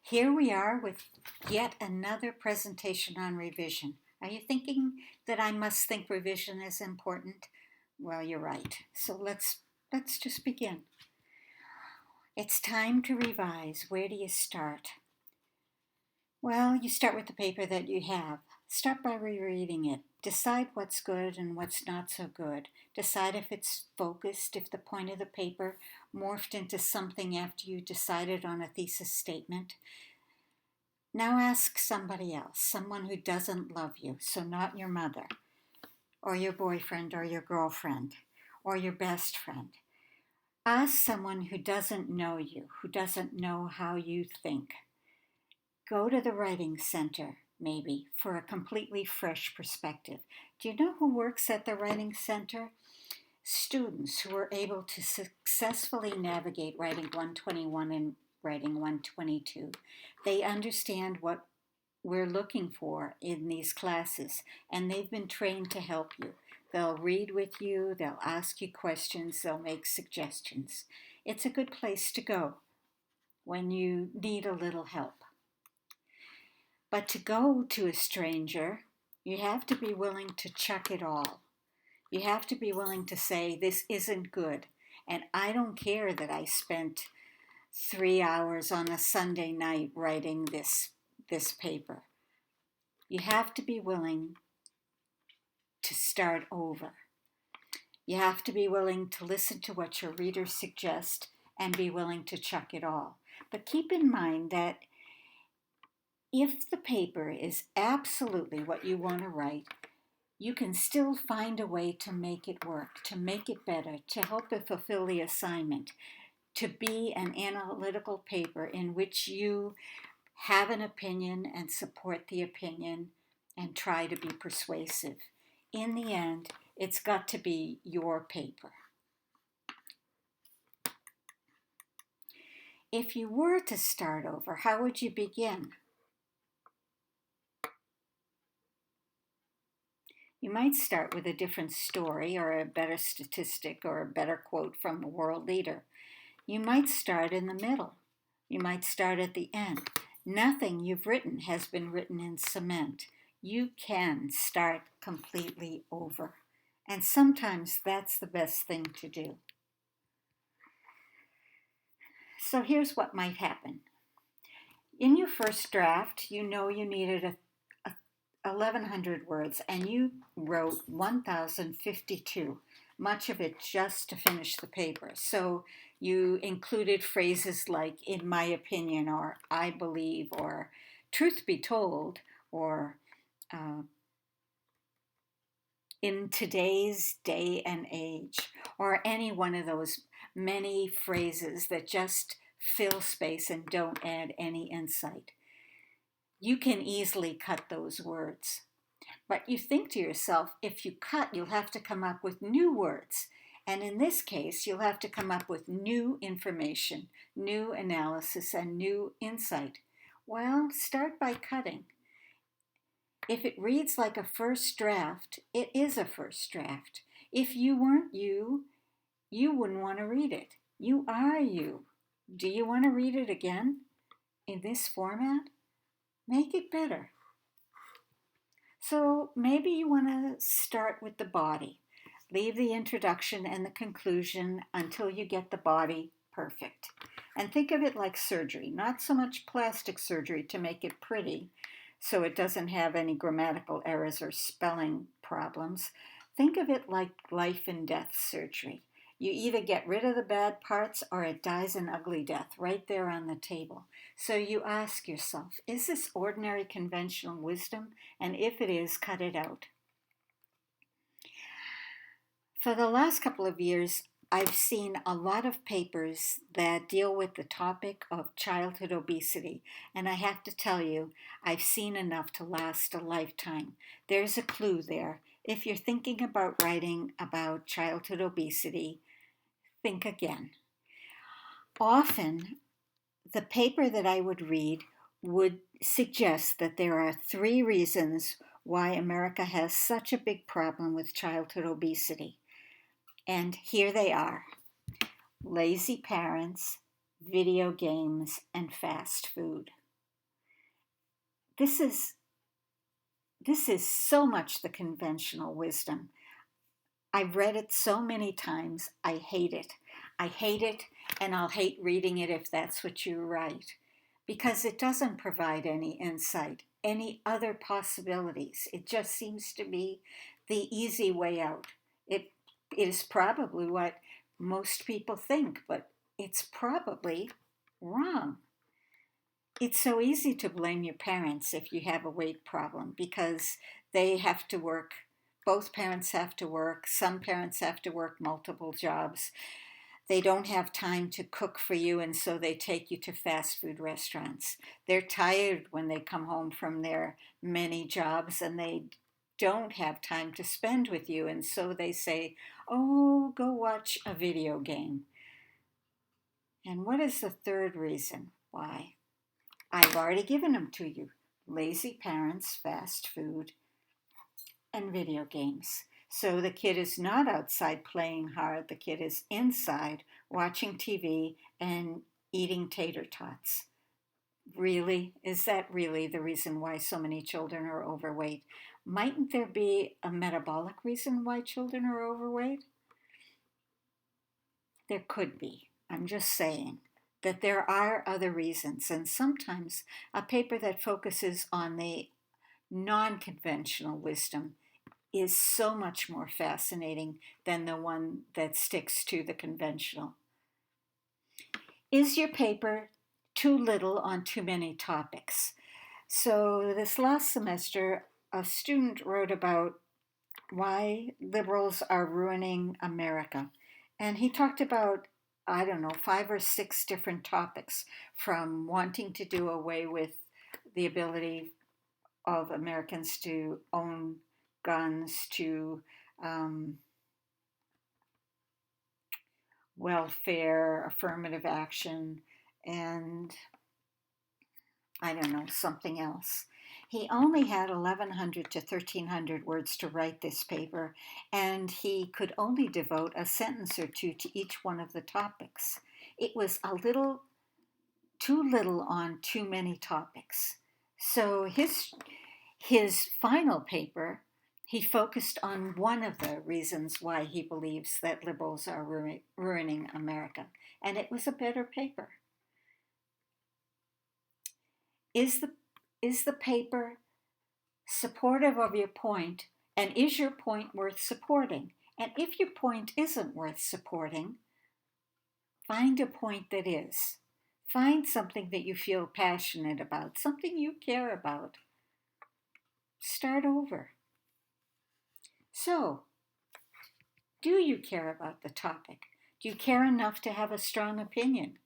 Here we are with yet another presentation on revision. Are you thinking that I must think revision is important? Well, you're right. So let's just begin. It's time to revise. Where do you start? Well, you start with the paper that you have. Start by rereading it. Decide what's good and what's not so good. Decide if it's focused, if the point of the paper morphed into something after you decided on a thesis statement. Now ask somebody else, someone who doesn't love you, so not your mother, or your boyfriend, or your girlfriend, or your best friend. Ask someone who doesn't know you, who doesn't know how you think. Go to the Writing Center, maybe, for a completely fresh perspective. Do you know who works at the Writing Center? Students who are able to successfully navigate Writing 121 and Writing 122. They understand what we're looking for in these classes, and they've been trained to help you. They'll read with you, they'll ask you questions, they'll make suggestions. It's a good place to go when you need a little help. But to go to a stranger, you have to be willing to chuck it all. You have to be willing to say, this isn't good. And I don't care that I spent 3 hours on a Sunday night writing this paper. You have to be willing to start over. You have to be willing to listen to what your readers suggest and be willing to chuck it all. But keep in mind that if the paper is absolutely what you want to write, you can still find a way to make it work, to make it better, to help it fulfill the assignment, to be an analytical paper in which you have an opinion and support the opinion and try to be persuasive. In the end, it's got to be your paper. If you were to start over, how would you begin? You might start with a different story or a better statistic or a better quote from a world leader. You might start in the middle. You might start at the end. Nothing you've written has been written in cement. You can start completely over. And sometimes that's the best thing to do. So here's what might happen. In your first draft, you know you needed 1,100 words, and you wrote 1,052, much of it just to finish the paper. So you included phrases like, in my opinion, or I believe, or truth be told, or in today's day and age, or any one of those many phrases that just fill space and don't add any insight. You can easily cut those words. But you think to yourself, if you cut, you'll have to come up with new words. And in this case, you'll have to come up with new information, new analysis, and new insight. Well, start by cutting. If it reads like a first draft, it is a first draft. If you weren't you, you wouldn't want to read it. You are you. Do you want to read it again in this format? Make it better. So maybe you want to start with the body. Leave the introduction and the conclusion until you get the body perfect. And think of it like surgery, not so much plastic surgery to make it pretty so it doesn't have any grammatical errors or spelling problems. Think of it like life and death surgery. You either get rid of the bad parts or it dies an ugly death right there on the table. So you ask yourself, is this ordinary conventional wisdom? And if it is, cut it out. For the last couple of years, I've seen a lot of papers that deal with the topic of childhood obesity. And I have to tell you, I've seen enough to last a lifetime. There's a clue there. If you're thinking about writing about childhood obesity, think again. Often, the paper that I would read would suggest that there are 3 reasons why America has such a big problem with childhood obesity. And here they are: lazy parents, video games, and fast food. This is this is so much the conventional wisdom. I've read it so many times. I hate it. I hate it, and I'll hate reading it if that's what you write, because it doesn't provide any insight, any other possibilities. It just seems to be the easy way out. It is probably what most people think, but it's probably wrong. It's so easy to blame your parents if you have a weight problem because they have to work. Both parents have to work. Some parents have to work multiple jobs. They don't have time to cook for you, and so they take you to fast food restaurants. They're tired when they come home from their many jobs and they don't have time to spend with you, and so they say, "Oh, go watch a video game." And what is the third reason why? I've already given them to you. Lazy parents, fast food, and video games. So the kid is not outside playing hard. The kid is inside watching TV and eating tater tots. Really? Is that really the reason why so many children are overweight? Mightn't there be a metabolic reason why children are overweight? There could be. I'm just saying that there are other reasons, and sometimes a paper that focuses on the non conventional wisdom is so much more fascinating than the one that sticks to the conventional. Is your paper too little on too many topics? So, this last semester, a student wrote about why liberals are ruining America. And he talked about, I don't know, 5 or 6 different topics, from wanting to do away with the ability of Americans to own guns to welfare, affirmative action, and I don't know, something else. He only had 1,100 to 1,300 words to write this paper, and he could only devote a sentence or two to each one of the topics. It was a little too little on too many topics. So his final paper, he focused on one of the reasons why he believes that liberals are ruining America, and it was a better paper. Is the paper supportive of your point, and is your point worth supporting? And if your point isn't worth supporting, find a point that is. Find something that you feel passionate about, something you care about. Start over. So, do you care about the topic? Do you care enough to have a strong opinion?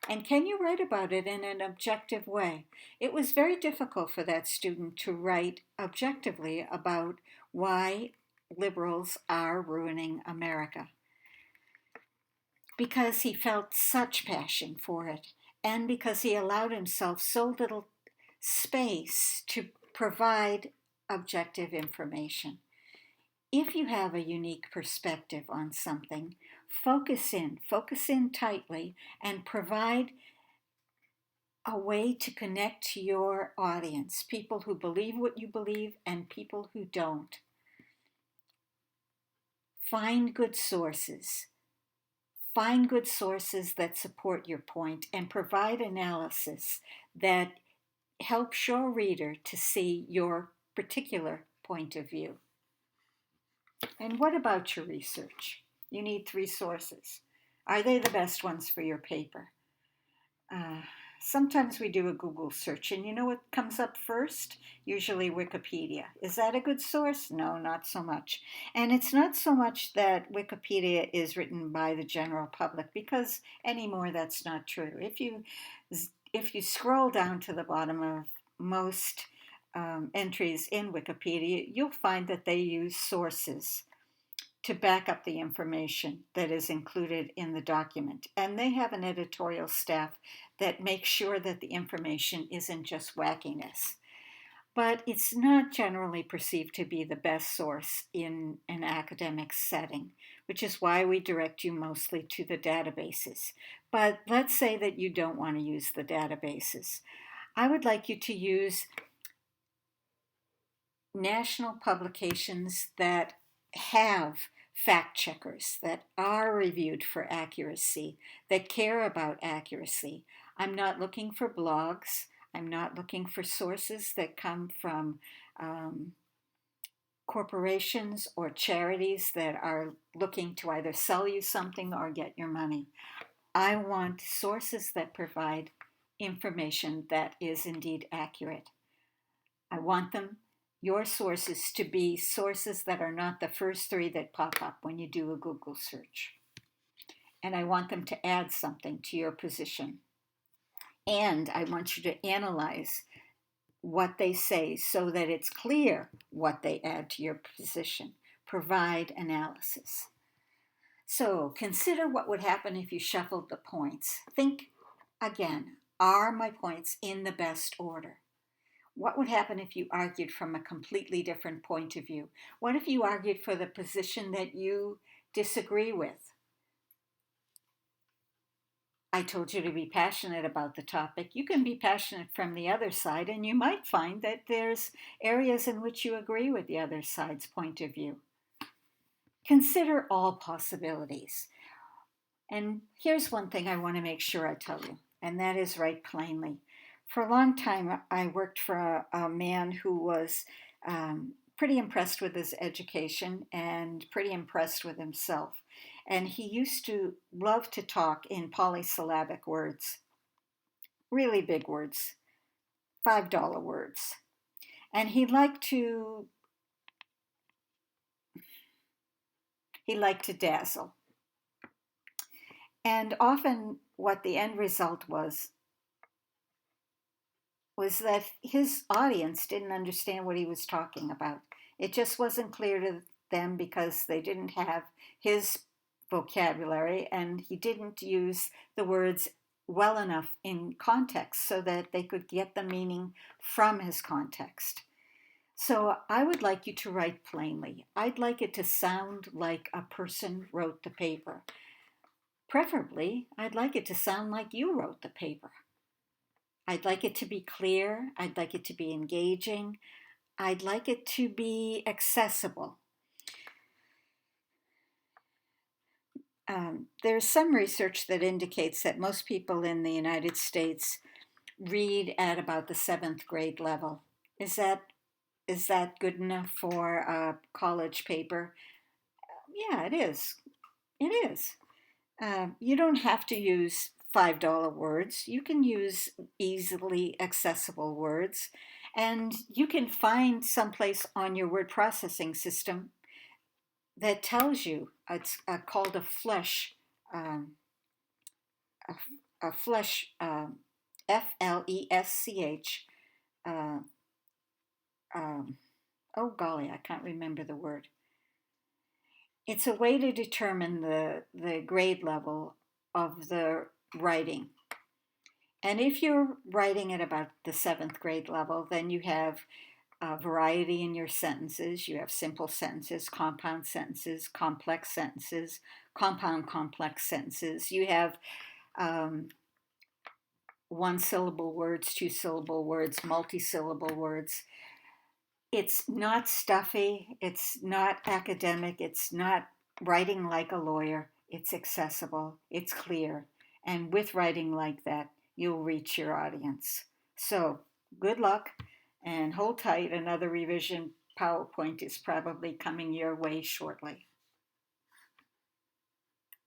And can you write about it in an objective way? It was very difficult for that student to write objectively about why liberals are ruining America, because he felt such passion for it, and because he allowed himself so little space to provide objective information. If you have a unique perspective on something, focus in tightly, and provide a way to connect to your audience, people who believe what you believe and people who don't. Find good sources. Find good sources that support your point and provide analysis that helps your reader to see your particular point of view. And what about your research? You need 3 sources. Are they the best ones for your paper? Sometimes we do a Google search, and you know what comes up first? Usually Wikipedia. Is that a good source? No, not so much. And it's not so much that Wikipedia is written by the general public, because anymore that's not true. If you scroll down to the bottom of most entries in Wikipedia, you'll find that they use sources to back up the information that is included in the document. And they have an editorial staff that makes sure that the information isn't just wackiness. But it's not generally perceived to be the best source in an academic setting, which is why we direct you mostly to the databases. But let's say that you don't want to use the databases. I would like you to use national publications that have fact checkers, that are reviewed for accuracy, that care about accuracy. I'm not looking for blogs. I'm not looking for sources that come from um, corporations or charities that are looking to either sell you something or get your money. I want sources that provide information that is indeed accurate. I want them, your sources, to be sources that are not the first three that pop up when you do a Google search. And I want them to add something to your position. And I want you to analyze what they say so that it's clear what they add to your position. Provide analysis. So consider what would happen if you shuffled the points. Think again, are my points in the best order? What would happen if you argued from a completely different point of view? What if you argued for the position that you disagree with? I told you to be passionate about the topic. You can be passionate from the other side, and you might find that there's areas in which you agree with the other side's point of view. Consider all possibilities. And here's one thing I want to make sure I tell you, and that is write plainly. For a long time, I worked for a man who was pretty impressed with his education and pretty impressed with himself. And he used to love to talk in polysyllabic words, really big words, $5 words. And he liked to dazzle. And often what the end result was that his audience didn't understand what he was talking about. It just wasn't clear to them because they didn't have his vocabulary, and he didn't use the words well enough in context so that they could get the meaning from his context. So I would like you to write plainly. I'd like it to sound like a person wrote the paper. Preferably, I'd like it to sound like you wrote the paper. I'd like it to be clear. I'd like it to be engaging. I'd like it to be accessible. There's some research that indicates that most people in the United States read at about the 7th grade level. Is that good enough for a college paper? Yeah, it is. It is. You don't have to use $5 words. You can use easily accessible words. And you can find someplace on your word processing system that tells you it's called a flesh, a flesh, FLESCH. Uh, oh golly, I can't remember the word. It's a way to determine the grade level of the writing. And if you're writing at about the 7th grade level, then you have variety in your sentences. You have simple sentences, compound sentences, complex sentences, compound complex sentences. You have one syllable words, two syllable words, multi-syllable words. It's not stuffy. It's not academic. It's not writing like a lawyer. It's accessible. It's clear. And with writing like that, you'll reach your audience. So good luck and hold tight. Another revision PowerPoint is probably coming your way shortly.